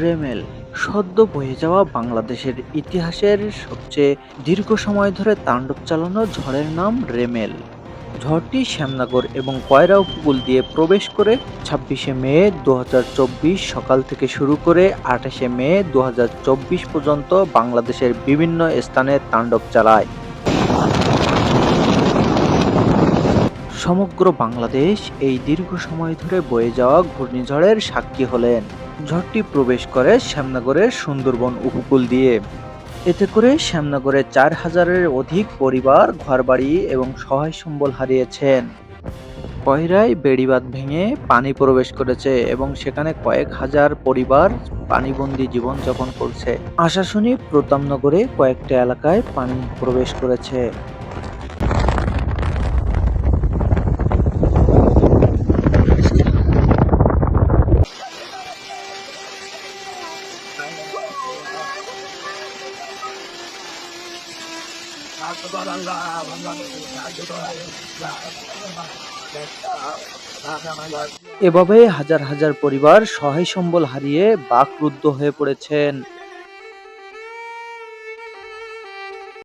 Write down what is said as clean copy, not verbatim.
Remal সদ্য বয়ে যাওয়া বাংলাদেশের ইতিহাসের সবচেয়ে দীর্ঘ সময় ধরে তাণ্ডব চালানো ঝড়ের নাম রেমেল। ঝড়টি শ্যামনগর এবং কয়রা উপকূল দিয়ে প্রবেশ করে ২৬শে মে ২০২৪ সকাল থেকে শুরু করে ২৮শে মে ২০২৪ পর্যন্ত বাংলাদেশের বিভিন্ন স্থানে তাণ্ডব চালায়। সমগ্র বাংলাদেশ এই দীর্ঘ সময় ধরে বয়ে যাওয়া ঘূর্ণিঝড়ের সাক্ষী হলেন। ঝড়টি প্রবেশ করে শ্যামনগরের সুন্দরবন উপকূল দিয়ে। এতে করে শ্যামনগরে ৪,০০০-এর অধিক পরিবার ঘরবাড়ি এবং সহায় সম্বল হারিয়েছেন। কয়রায় বেড়িবাঁধ ভেঙে পানি প্রবেশ করেছে এবং সেখানে কয়েক হাজার পরিবার পানিবন্দী জীবনযাপন করছে। আশাশুনি প্রতাপনগরে কয়েকটা এলাকায় পানি প্রবেশ করেছে। এভাবে হাজার হাজার পরিবার সহায় সম্বল হারিয়ে বাকরুদ্ধ হয়ে পড়েছেন।